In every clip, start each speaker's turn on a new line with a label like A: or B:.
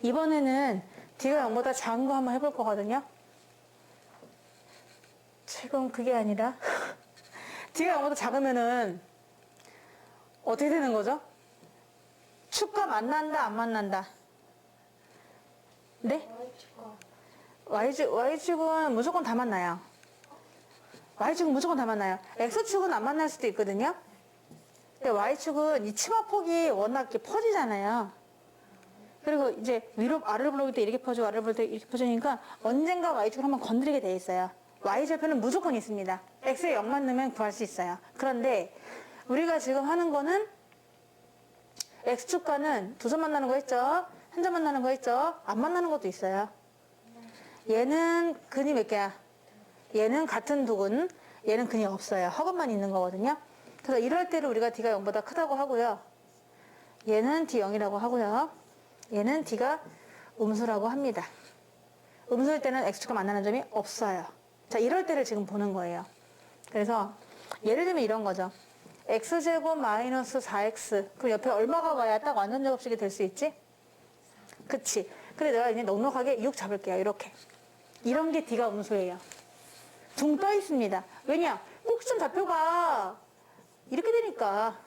A: 이번에는 D가 0보다 작은 거 한번 해볼 거거든요. 지금 그게 아니라 D가 0보다 작으면은 어떻게 되는 거죠? 축과 만난다, 안 만난다? 네? Y축은 무조건 다 만나요. Y축은 무조건 다 만나요. X축은 안 만날 수도 있거든요. 근데 Y축은 이 치마폭이 워낙 이렇게 퍼지잖아요. 그리고 이제 위로 아래로 불러올 때 이렇게 퍼지고 아래로 불러올 때 이렇게 퍼지니까 언젠가 Y축을 한번 건드리게 돼 있어요. Y절편은 무조건 있습니다. X에 0만 넣으면 구할 수 있어요. 그런데 우리가 지금 하는 거는 X축과는 두 점 만나는 거 있죠? 한 점 만나는 거 있죠? 안 만나는 것도 있어요. 얘는 근이 몇 개야? 얘는 같은 두 근, 얘는 근이 없어요. 허근만 있는 거거든요. 그래서 이럴 때를 우리가 D가 0보다 크다고 하고요. 얘는 D 0이라고 하고요. 얘는 D가 음수라고 합니다. 음수일 때는 X축과 만나는 점이 없어요. 자, 이럴 때를 지금 보는 거예요. 그래서 예를 들면 이런 거죠. X제곱 마이너스 4X. 그럼 옆에 얼마가 와야 딱 완전 제곱식이 될 수 있지? 그치. 그래, 내가 이제 넉넉하게 6 잡을게요. 이렇게. 이런 게 D가 음수예요. 둥 떠 있습니다. 왜냐? 꼭지점 좌표가 이렇게 되니까.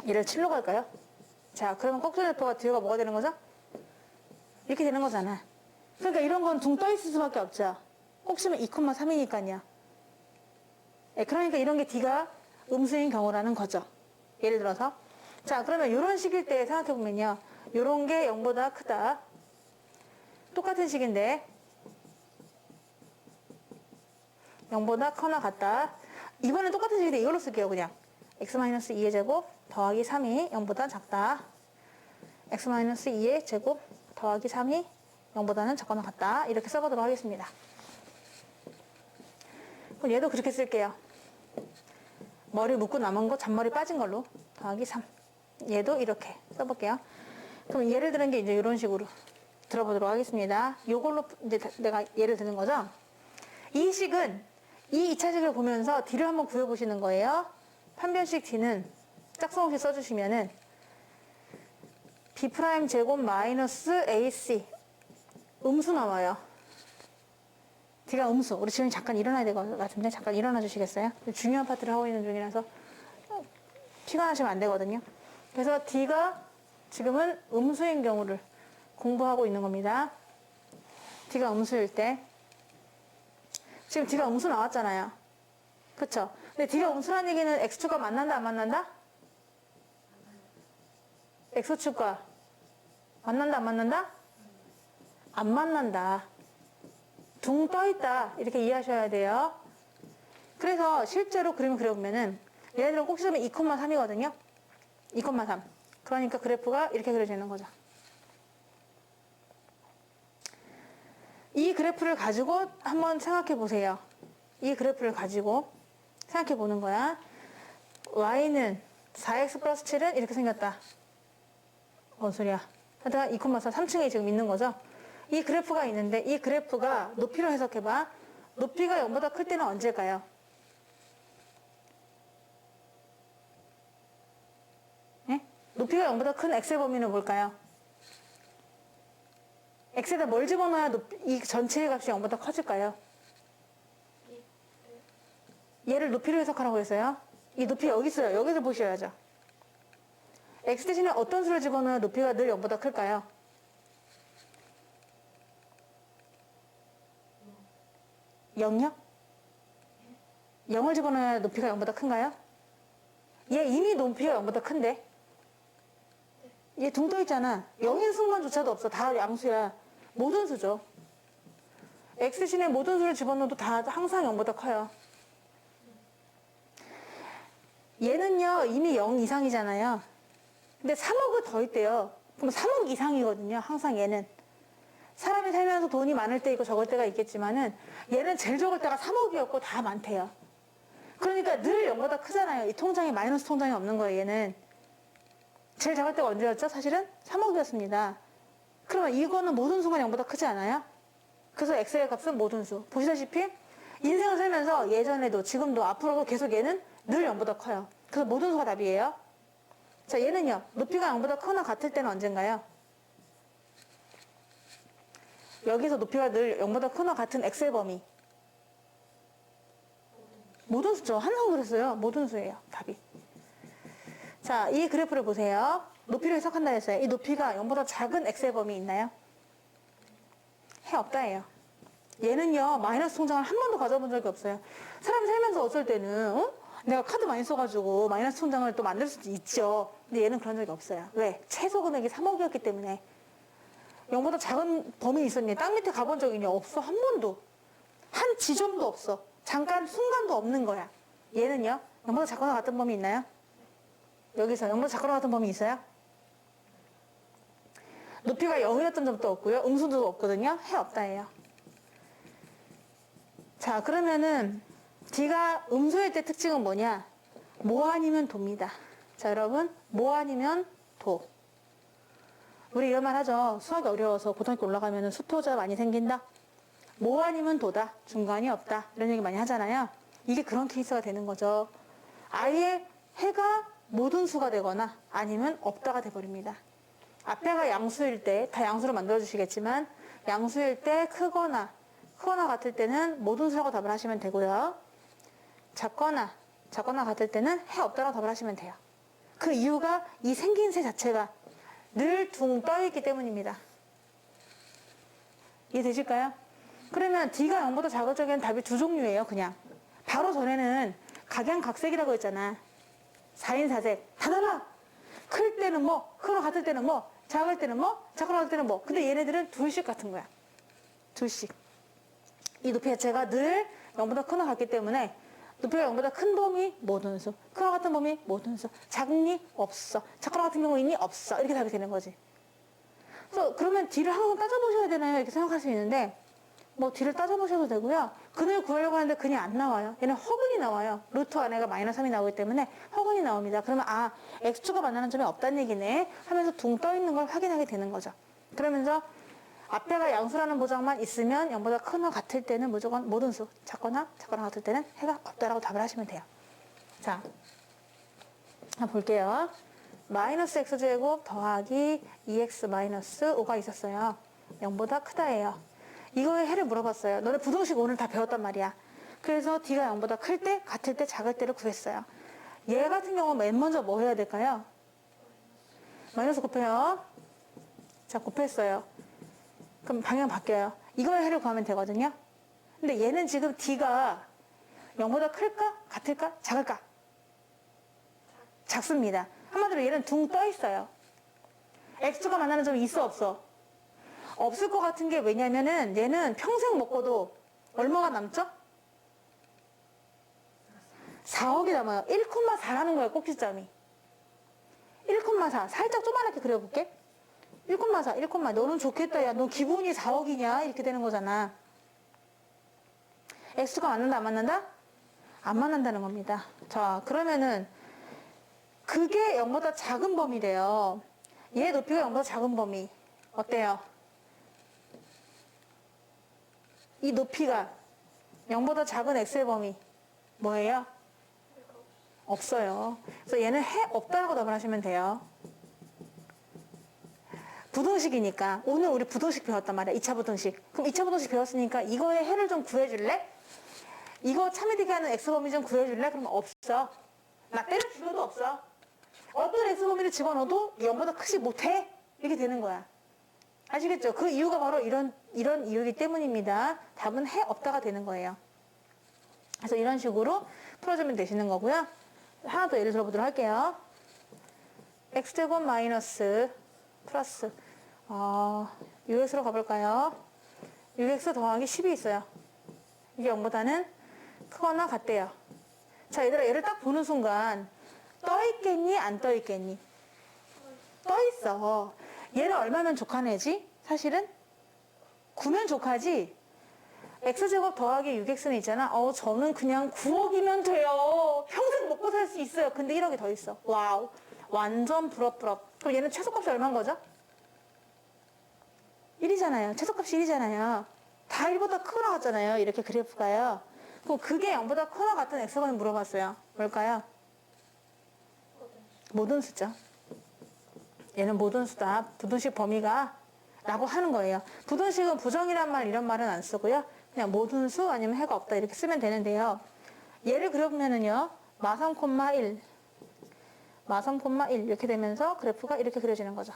A: 얘를 7로 갈까요? 자, 그러면 꼭지점 좌표가 뒤가 뭐가 되는 거죠? 이렇게 되는 거잖아. 그러니까 이런 건 둥 떠 있을 수밖에 없죠. 꼭지면 2,3이니까요. 네, 그러니까 이런 게 D가 음수인 경우라는 거죠. 예를 들어서. 자, 그러면 이런 식일 때 생각해보면요. 이런 게 0보다 크다. 똑같은 식인데 0보다 커나 같다. 이번엔 똑같은 식인데 이걸로 쓸게요. 그냥 x-2의 제곱 더하기 3이 0보다 작다. x-2의 제곱 더하기 3이 0보다는 작거나 같다. 이렇게 써보도록 하겠습니다. 그럼 얘도 그렇게 쓸게요. 머리 묶고 남은 거 잔머리 빠진 걸로 더하기 3. 얘도 이렇게 써볼게요. 그럼 예를 드는 게 이제 이런 식으로 들어보도록 하겠습니다. 요걸로 이제 내가 예를 드는 거죠. 이 식은 이 2차식을 보면서 D를 한번 구해보시는 거예요. 판별식 D는 짝꿍 없이 써주시면은 B' 제곱 마이너스 AC 음수 나와요. D가 음수. 우리 지금 잠깐 일어나야 될 것 같은데 잠깐 일어나 주시겠어요? 중요한 파트를 하고 있는 중이라서 피곤하시면 안 되거든요. 그래서 D가 지금은 음수인 경우를 공부하고 있는 겁니다. D가 음수일 때 지금 D가 음수 나왔잖아요. 그쵸? 근데 D가 음수라는 얘기는 X축과 만난다 안 만난다? X축과 만난다 안 만난다? 안 만난다. 둥 떠있다. 이렇게 이해하셔야 돼요. 그래서 실제로 그림을 그려보면은 얘네들은 꼭지점이 2,3이거든요. 2,3. 그러니까 그래프가 이렇게 그려지는 거죠. 이 그래프를 가지고 한번 생각해 보세요. 이 그래프를 가지고 생각해 보는 거야. y는 4x 플러스 7은 이렇게 생겼다. 뭔 소리야. 하여튼 2,4, 3층에 지금 있는 거죠. 이 그래프가 있는데 이 그래프가 높이로 해석해봐. 높이가 0보다 클 때는 언제일까요? 네? 높이가 0보다 큰 x의 범위는 뭘까요? x에다 뭘 집어넣어야 이 전체의 값이 0보다 커질까요? 얘를 높이로 해석하라고 했어요. 이 높이 여기 있어요. 여기서 보셔야죠. x 대신에 어떤 수를 집어넣어야 높이가 늘 0보다 클까요? 0요? 0을 집어넣어야 높이가 0보다 큰가요? 얘 이미 높이가 0보다 큰데? 얘 둥 떠 있잖아. 0인 순간조차도 없어. 다 양수야. 모든 수죠. x 대신에 모든 수를 집어넣어도 다 항상 0보다 커요. 얘는요 이미 0 이상이잖아요. 근데 3억을 더 있대요. 그럼 3억 이상이거든요. 항상 얘는. 사람이 살면서 돈이 많을 때 있고 적을 때가 있겠지만은 얘는 제일 적을 때가 3억이었고 다 많대요. 그러니까 늘 0보다 크잖아요. 이 통장에 마이너스 통장이 없는 거예요. 얘는. 제일 작을 때가 언제였죠? 사실은 3억이었습니다. 그러면 이거는 모든 수가 0보다 크지 않아요? 그래서 x의 값은 모든 수. 보시다시피 인생을 살면서 예전에도 지금도 앞으로도 계속 얘는 늘 0보다 커요. 그래서 모든 수가 답이에요. 자, 얘는요. 높이가 0보다 크거나 같을 때는 언젠가요? 여기서 높이가 늘 0보다 크거나 같은 x의 범위. 모든 수죠. 항상 그랬어요. 모든 수예요. 답이. 자, 이 그래프를 보세요. 높이를 해석한다 했어요. 이 높이가 0보다 작은 x의 범위 있나요? 해 없다예요. 얘는요. 마이너스 통장을 한 번도 가져본 적이 없어요. 사람 살면서 어쩔 때는 내가 카드 많이 써가지고 마이너스 통장을 또 만들 수도 있죠. 근데 얘는 그런 적이 없어요. 왜? 최소 금액이 3억이었기 때문에. 0보다 작은 범위 있었니? 땅 밑에 가본 적이 있냐? 없어. 한 번도. 한 지점도 없어. 잠깐 순간도 없는 거야. 얘는요. 0보다 작거나 같은 범위 있나요? 여기서 0보다 작거나 같은 범위 있어요? 높이가 0이었던 점도 없고요. 음수도 없거든요. 해 없다예요. 자, 그러면은 D가 음수일 때 특징은 뭐냐? 뭐 아니면 도입니다. 자, 여러분. 뭐 아니면 도. 우리 이런 말 하죠. 수학이 어려워서 고등학교 올라가면 수토자 많이 생긴다. 뭐 아니면 도다. 중간이 없다. 이런 얘기 많이 하잖아요. 이게 그런 케이스가 되는 거죠. 아예 해가 모든 수가 되거나 아니면 없다가 돼버립니다. 앞에가 양수일 때, 다 양수로 만들어주시겠지만 양수일 때 크거나 같을 때는 모든 수라고 답을 하시면 되고요. 작거나 같을 때는 해 없다라고 답을 하시면 돼요. 그 이유가 이 생긴 새 자체가 늘 둥 떠있기 때문입니다. 이해되실까요? 그러면 D가 0보다 작을 적에는 답이 두 종류예요. 그냥 바로 전에는 각양각색이라고 했잖아. 4인 4색 다 달라. 클 때는 뭐, 크거나 같을 때는 뭐, 작을 때는 뭐, 작거나 같을 때는 뭐. 근데 얘네들은 둘씩 같은 거야. 둘씩. 이 높이 자체가 늘 0보다 크거나 같기 때문에 높이가 0보다 큰 범위 모든 수, 크거나 같은 범위 모든 수, 작니? 없어. 작거나 같은 경우 있니? 없어. 이렇게 답이 되는 거지. 그래서 그러면 D를 항상 따져보셔야 되나요? 이렇게 생각할 수 있는데 뭐 D를 따져보셔도 되고요. 근을 구하려고 하는데 근이 안 나와요. 얘는 허근이 나와요. 루트 안에가 마이너스 3이 나오기 때문에 허근이 나옵니다. 그러면 아, X축가 만나는 점이 없다는 얘기네 하면서 둥 떠있는 걸 확인하게 되는 거죠. 그러면서 앞에가 양수라는 보장만 있으면 0보다 크거나 같을 때는 무조건 모든 수, 작거나 같을 때는 해가 없다라고 답을 하시면 돼요. 자, 한번 볼게요. 마이너스 x제곱 더하기 2x 마이너스 5가 있었어요. 0보다 크다예요. 이거의 해를 물어봤어요. 너네 부등식 오늘 다 배웠단 말이야. 그래서 D가 0보다 클 때, 같을 때, 작을 때를 구했어요. 얘 같은 경우 맨 먼저 뭐 해야 될까요? 마이너스 곱해요. 자, 곱했어요. 그럼 방향 바뀌어요. 이거의 해를 구하면 되거든요. 근데 얘는 지금 D가 0보다 클까? 같을까? 작을까? 작습니다. 한마디로 얘는 둥 떠 있어요. X가 만나는 점이 있어 없어? 없을 것 같은 게 왜냐면은 얘는 평생 먹고도 얼마가 남죠? 4억이 남아요. 1,4라는 거예요. 꼭지점이. 1,4. 살짝 조그맣게 그려볼게. 1,4, 1,4. 너는 좋겠다. 야, 너 기본이 4억이냐? 이렇게 되는 거잖아. X가 맞는다, 안 맞는다? 안 맞는다는 겁니다. 자, 그러면은 그게 0보다 작은 범위래요. 얘 높이가 0보다 작은 범위. 어때요? 이 높이가 0보다 작은 x의 범위 뭐예요? 없어요. 그래서 얘는 해 없다라고 답을 하시면 돼요. 부등식이니까 오늘 우리 부등식 배웠단 말이야. 2차 부등식. 그럼 2차 부등식 배웠으니까 이거의 해를 좀 구해줄래? 이거 참이되게 하는 x범위 좀 구해줄래? 그러면 없어. 나 때려주어도 없어. 어떤 x범위를 집어넣어도 0보다 크지 못해. 이렇게 되는 거야. 아시겠죠? 그 이유가 바로 이런 이유이기 때문입니다. 답은 해 없다가 되는 거예요. 그래서 이런 식으로 풀어주면 되시는 거고요. 하나 더 예를 들어보도록 할게요. x제곱 마이너스 플러스 UX로 가볼까요? UX 더하기 10이 있어요. 이게 0보다는 크거나 같대요. 자, 얘들아, 얘를 딱 보는 순간 떠있겠니? 안 떠있겠니? 떠있어. 얘는 얼마면 족하네지? 사실은 9면 족하지. x제곱 더하기 6x는 있잖아. 저는 그냥 9억이면 돼요. 평생 먹고 살 수 있어요. 근데 1억이 더 있어. 와우. 완전 부럽. 그럼 얘는 최소값이 얼마인 거죠? 1이잖아요. 최소값이 1이잖아요. 다 1보다 크거나 같잖아요. 이렇게 그래프가요. 그럼 그게 0보다 크거나 같은 x번을 물어봤어요. 뭘까요? 모든 수죠. 얘는 모든 수다. 부등식 범위가 라고 하는 거예요. 부등식은 부정이란 말 이런 말은 안 쓰고요. 그냥 모든 수 아니면 해가 없다 이렇게 쓰면 되는데요. 얘를 그려보면은요. 마3, 1 마3, 1 이렇게 되면서 그래프가 이렇게 그려지는 거죠.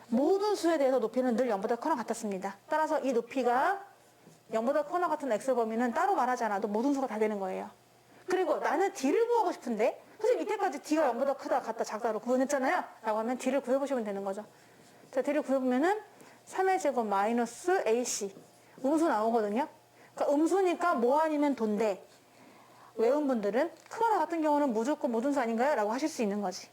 A: 모든 수에 대해서 높이는 늘 0보다 커나 같았습니다. 따라서 이 높이가 0보다 커나 같은 x 범위는 따로 말하지 않아도 모든 수가 다 되는 거예요. 그리고 나는 d를 구하고 싶은데 선생님 이때까지 d가 0보다 크다 같다 작다로 구분했잖아요. 라고 하면 d를 구해보시면 되는 거죠. 자, d를 구해보면은 3의 제곱 마이너스 ac 음수 나오거든요. 그러니까 음수니까 뭐 아니면 돈데 외운 분들은 크거나 같은 경우는 무조건 모든 수 아닌가요? 라고 하실 수 있는 거지.